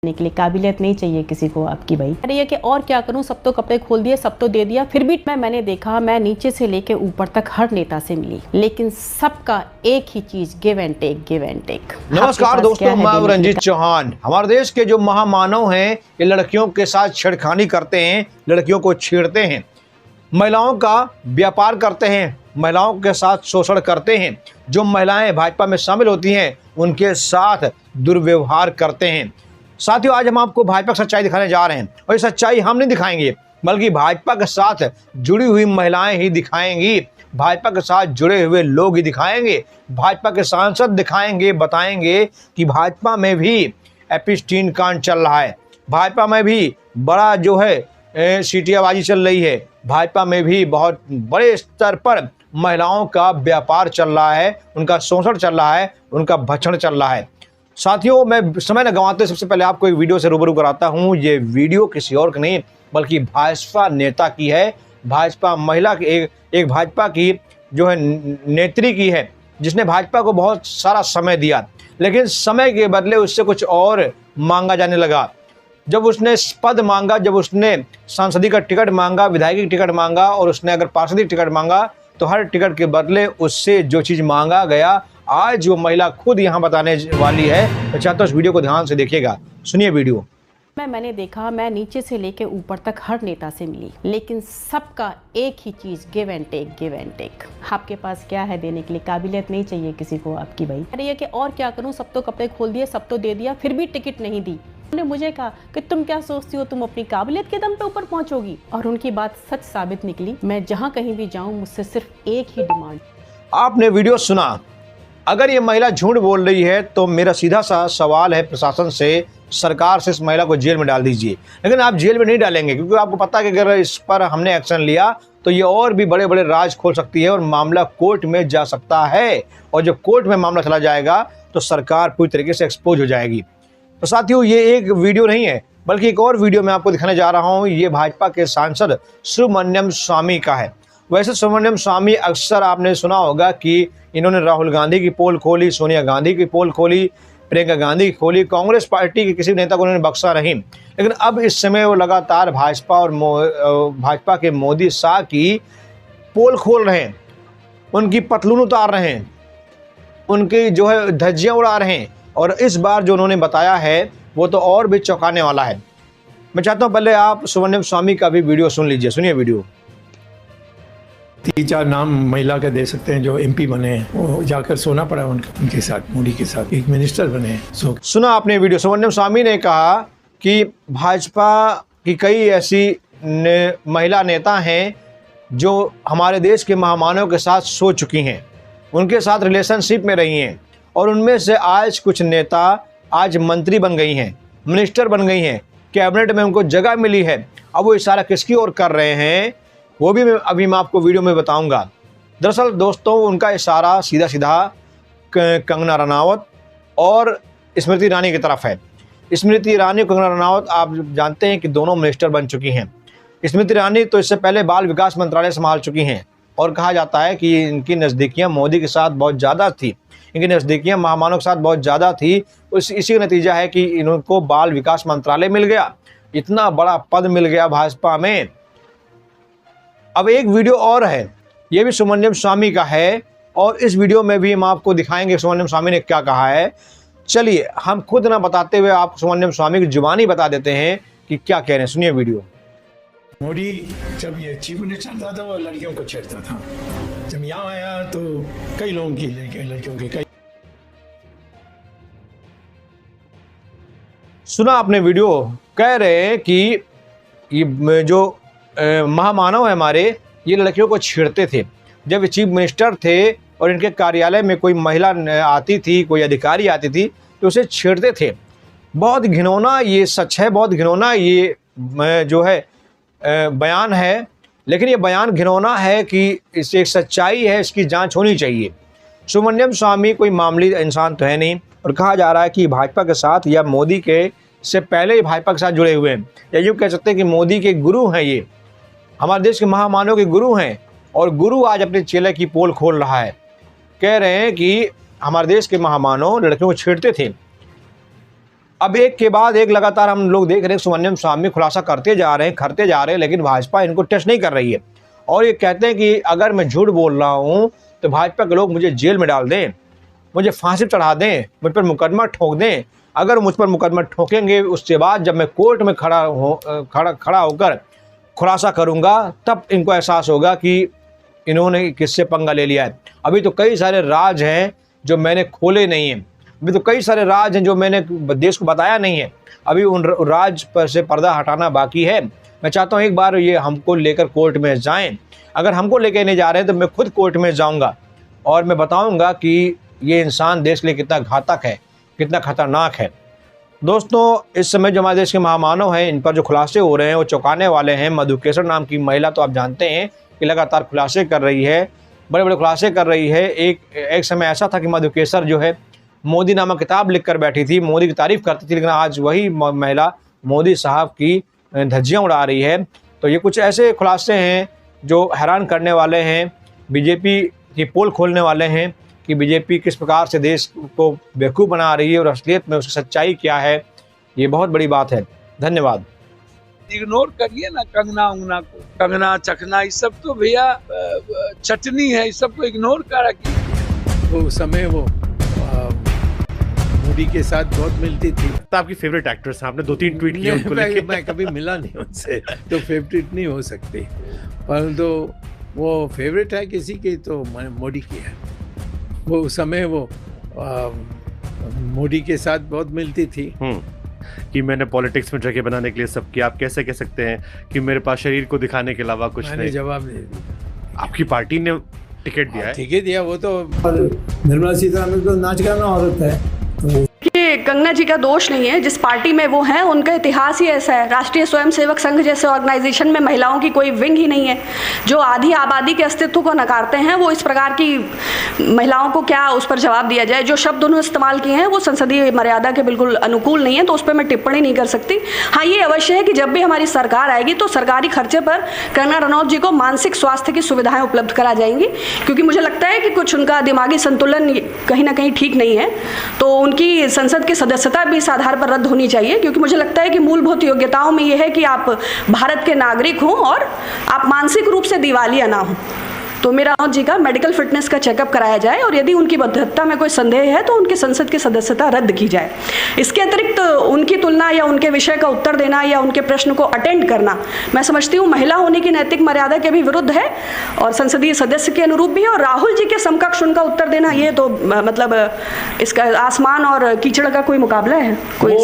के लिए काबिलियत नहीं चाहिए किसी को आपकी भाई। अरे ये कि और क्या करूं, सब तो कपड़े खोल दिए, सब तो दे दिया, फिर भी मैंने देखा, मैं नीचे से लेके ऊपर तक हर नेता से मिली, लेकिन सबका एक ही चीज, give and take, give and take. नमस्कार दोस्तों, मैं रंजीत चौहान। हमारे देश के जो महामानव हैं ये लड़कियों के साथ छेड़खानी करते हैं, लड़कियों को छेड़ते हैं, महिलाओं का व्यापार करते हैं, महिलाओं के साथ शोषण करते हैं। जो महिलाएं भाजपा में शामिल होती हैं उनके साथ दुर्व्यवहार करते हैं। साथियों, आज हम आपको भाजपा की सच्चाई दिखाने जा रहे हैं और ये सच्चाई हम नहीं दिखाएंगे बल्कि भाजपा के साथ जुड़ी हुई महिलाएं ही दिखाएंगी, भाजपा के साथ जुड़े हुए लोग ही दिखाएंगे, भाजपा के सांसद दिखाएंगे, बताएंगे कि भाजपा में भी एपिस्टीन कांड चल रहा है, भाजपा में भी बड़ा जो है सीटियाबाजी चल रही है, भाजपा में भी बहुत बड़े स्तर पर महिलाओं का व्यापार चल रहा है, उनका शोषण चल रहा है, उनका भक्षण चल रहा है। साथियों, मैं समय न गंवाते सबसे पहले आपको एक वीडियो से रूबरू कराता हूं। ये वीडियो किसी और की नहीं बल्कि भाजपा नेता की है, भाजपा महिला की, एक भाजपा की जो है नेत्री की है, जिसने भाजपा को बहुत सारा समय दिया, लेकिन समय के बदले उससे कुछ और मांगा जाने लगा। जब उसने पद मांगा, जब उसने सांसदीय का टिकट मांगा, विधायकी टिकट मांगा और उसने अगर पार्षदी टिकट मांगा तो हर टिकट के बदले उससे जो चीज़ मांगा गया आज वो महिला खुद यहाँ बताने वाली है। तो चाहता हूँ इस वीडियो को ध्यान से देखिएगा, सुनिए वीडियो। मैंने देखा, मैं नीचे से लेके ऊपर तक हर नेता से मिली, लेकिन सबका एक ही चीज, give and take, give and take. आपके पास क्या है देने के लिए? काबिलियत नहीं चाहिए किसी को आपकी भाई। अरे ये कि और क्या करूं, सब तो कपड़े खोल दिए, सब तो दे दिया, फिर भी टिकट नहीं दी। उन्होंने मुझे कहा कि तुम क्या सोचती हो, तुम अपनी काबिलियत के दम पे ऊपर पहुंचोगी, और उनकी बात सच साबित निकली। मैं जहाँ कहीं भी जाऊँ मुझसे सिर्फ एक ही डिमांड। आपने वीडियो सुना। अगर ये महिला झूठ बोल रही है तो मेरा सीधा सा सवाल है प्रशासन से, सरकार से, इस महिला को जेल में डाल दीजिए। लेकिन आप जेल में नहीं डालेंगे क्योंकि आपको पता है कि अगर इस पर हमने एक्शन लिया तो ये और भी बड़े बड़े राज खोल सकती है और मामला कोर्ट में जा सकता है, और जब कोर्ट में मामला चला जाएगा तो सरकार पूरी तरीके से एक्सपोज हो जाएगी। तो साथियों, ये एक वीडियो नहीं है बल्कि एक और वीडियो मैं आपको दिखाने जा रहा हूँ। ये भाजपा के सांसद सुब्रमण्यम स्वामी का है। वैसे सुब्रमण्यम स्वामी अक्सर आपने सुना होगा कि इन्होंने राहुल गांधी की पोल खोली, सोनिया गांधी की पोल खोली, प्रियंका गांधी की खोली, कांग्रेस पार्टी के किसी नेता को उन्होंने बख्शा नहीं। लेकिन अब इस समय वो लगातार भाजपा और भाजपा के मोदी शाह की पोल खोल रहे हैं, उनकी पतलून उतार रहे हैं, उनकी जो है धज्जियाँ उड़ा रहे हैं, और इस बार जो उन्होंने बताया है वो तो और भी चौंकाने वाला है। मैं चाहता हूँ पहले आप सुब्रमण्यम स्वामी का भी वीडियो सुन लीजिए, सुनिए वीडियो। 3-4 नाम महिला के दे सकते हैं जो एमपी बने हैं, वो जाकर सोना पड़ा उनके साथ, मोदी के साथ, एक मिनिस्टर बने। सुना आपने वीडियो। सुब्रमण्यम स्वामी ने कहा कि भाजपा की कई ऐसी महिला नेता हैं जो हमारे देश के महामानव के साथ सो चुकी हैं, उनके साथ रिलेशनशिप में रही हैं, और उनमें से आज कुछ नेता आज मंत्री बन गई हैं, मिनिस्टर बन गई हैं, कैबिनेट में उनको जगह मिली है। अब वो इशारा किसकी ओर कर रहे हैं वो भी मैं आपको वीडियो में बताऊंगा। दरअसल दोस्तों, उनका इशारा सीधा सीधा कंगना रनावत और स्मृति ईरानी की तरफ है। स्मृति ईरानी, कंगना रनावत आप जानते हैं कि दोनों मिनिस्टर बन चुकी हैं। स्मृति ईरानी तो इससे पहले बाल विकास मंत्रालय संभाल चुकी हैं, और कहा जाता है कि इनकी नज़दीकियाँ मोदी के साथ बहुत ज़्यादा थी, इनकी नज़दीकियाँ महामानव के साथ बहुत ज़्यादा थी। इसी का नतीजा है कि इनको बाल विकास मंत्रालय मिल गया, इतना बड़ा पद मिल गया भाजपा में। अब एक वीडियो और है, ये भी सुब्रमण्यम स्वामी का है, और इस वीडियो में भी हम आपको दिखाएंगे सुब्रमण्यम स्वामी ने क्या कहा है। चलिए, हम खुद ना बताते हुए आपको सुब्रमण्यम स्वामी की जुबानी बता देते हैं कि क्या कह रहे हैं, सुनिए वीडियो। मोदी जब ये चीफ मिनिस्टर था तो वो लड़कियों को छेड़ता था, जब यहाँ आया तो कई लोगों की लड़कियों के कई। सुना आपने वीडियो, कह रहे हैं कि ये जो महामानव है हमारे, ये लड़कियों को छेड़ते थे। जब चीफ मिनिस्टर थे और इनके कार्यालय में कोई महिला आती थी, कोई अधिकारी आती थी तो उसे छेड़ते थे। बहुत घिनौना ये सच है, बहुत घिनौना ये जो है बयान है, लेकिन ये बयान घिनौना है कि इससे एक सच्चाई है, इसकी जांच होनी चाहिए। सुब्रमण्यम स्वामी कोई मामूली इंसान तो है नहीं, और कहा जा रहा है कि भाजपा के साथ या मोदी के से पहले ही भाजपा के साथ जुड़े हुए हैं, या यूँ कह सकते हैं कि मोदी के गुरु हैं, ये हमारे देश के महामानव के गुरु हैं, और गुरु आज अपने चेले की पोल खोल रहा है। कह रहे हैं कि हमारे देश के महामानव लड़कियों को छेड़ते थे। अब एक के बाद एक लगातार हम लोग देख रहे हैं सुब्रमण्यम स्वामी खुलासा करते जा रहे हैं, लेकिन भाजपा इनको टच नहीं कर रही है। और ये कहते हैं कि अगर मैं झूठ बोल रहा हूँ तो भाजपा के लोग मुझे जेल में डाल दें, मुझे फांसी चढ़ा दें, मुझ पर मुकदमा ठोक दें। अगर मुझ पर मुकदमा ठोकेंगे उसके बाद जब मैं कोर्ट में खड़ा होकर खुलासा करूँगा तब इनको एहसास होगा कि इन्होंने किससे पंगा ले लिया है। अभी तो कई सारे राज हैं जो मैंने खोले नहीं हैं, अभी तो कई सारे राज हैं जो मैंने देश को बताया नहीं है, अभी उन राज पर से पर्दा हटाना बाकी है। मैं चाहता हूँ एक बार ये हमको लेकर कोर्ट में जाएं। अगर हमको लेकर नहीं जा रहे हैं तो मैं खुद कोर्ट में जाऊँगा और मैं बताऊँगा कि ये इंसान देश के लिए कितना घातक है, कितना खतरनाक है। दोस्तों, इस समय जो हमारे देश के महामानव हैं इन पर जो खुलासे हो रहे हैं वो चौंकाने वाले हैं। मधु केसर नाम की महिला तो आप जानते हैं कि लगातार खुलासे कर रही है, बड़े बड़े खुलासे कर रही है। एक समय ऐसा था कि मधु केसर जो है मोदी नामक किताब लिख कर बैठी थी, मोदी की तारीफ़ करती थी, लेकिन आज वही महिला मोदी साहब की धज्जियाँ उड़ा रही है। तो ये कुछ ऐसे खुलासे हैं जो हैरान करने वाले हैं, बीजेपी की पोल खोलने वाले हैं कि बीजेपी किस प्रकार से देश को बेवकूफ़ बना रही है और असलियत में उसकी सच्चाई क्या है। ये बहुत बड़ी बात है। धन्यवाद। इग्नोर करिए ना कंगना उंगना को, कंगना चखना ये सब तो भैया चटनी है, इस सब को इग्नोर कर रखिए। वो समय वो मोदी के साथ बहुत मिलती थी। तो आपकी फेवरेट एक्ट्रेस हैं, आपने 2-3 ट्वीट किए उनको लेके। मैं कभी मिला नहीं उनसे तो फेवरेट नहीं हो सकती, परंतु वो फेवरेट है किसी की तो मोदी की है। वो उस समय वो मोदी के साथ बहुत मिलती थी कि मैंने पॉलिटिक्स में जगह बनाने के लिए सब किया। आप कैसे कह सकते हैं कि मेरे पास शरीर को दिखाने के अलावा कुछ नहीं? जवाब नहीं दिया। आपकी पार्टी ने टिकट दिया है? टिकट दिया, वो तो निर्मला सीतारमण तो नाच गाना औरत है। कि कंगना जी का दोष नहीं है, जिस पार्टी में वो हैं उनका इतिहास ही ऐसा है। राष्ट्रीय स्वयंसेवक संघ जैसे ऑर्गेनाइजेशन में महिलाओं की कोई विंग ही नहीं है। जो आधी आबादी के अस्तित्व को नकारते हैं वो इस प्रकार की महिलाओं को क्या उस पर जवाब दिया जाए। जो शब्द उन्होंने इस्तेमाल किए हैं वो संसदीय मर्यादा के बिल्कुल अनुकूल नहीं है, तो उस पर मैं टिप्पणी नहीं कर सकती। हाँ, ये अवश्य है कि जब भी हमारी सरकार आएगी तो सरकारी खर्चे पर कंगना रनौत जी को मानसिक स्वास्थ्य की सुविधाएं उपलब्ध करा जाएंगी, क्योंकि मुझे लगता है कि कुछ उनका दिमागी संतुलन कहीं ना कहीं ठीक नहीं है। तो उनकी संसद की सदस्यता भी इस आधार पर रद्द होनी चाहिए, क्योंकि मुझे लगता है कि मूलभूत योग्यताओं में यह है कि आप भारत के नागरिक हों और आप मानसिक रूप से दिवालिया ना हों। तो मेरा रनौत जी का मेडिकल फिटनेस का चेकअप कराया जाए और यदि उनकी बद्धता में कोई संदेह है तो उनकी संसद की सदस्यता रद्द की जाए। इसके अतिरिक्त उनकी तुलना या उनके विषय का उत्तर देना या उनके प्रश्न को अटेंड करना, मैं समझती हूँ महिला होने की नैतिक मर्यादा के भी विरुद्ध है और संसदीय सदस्य के अनुरूप भी है। और राहुल जी के समकक्ष उनका उत्तर देना, ये तो मतलब इसका आसमान और कीचड़ का कोई मुकाबला है कोई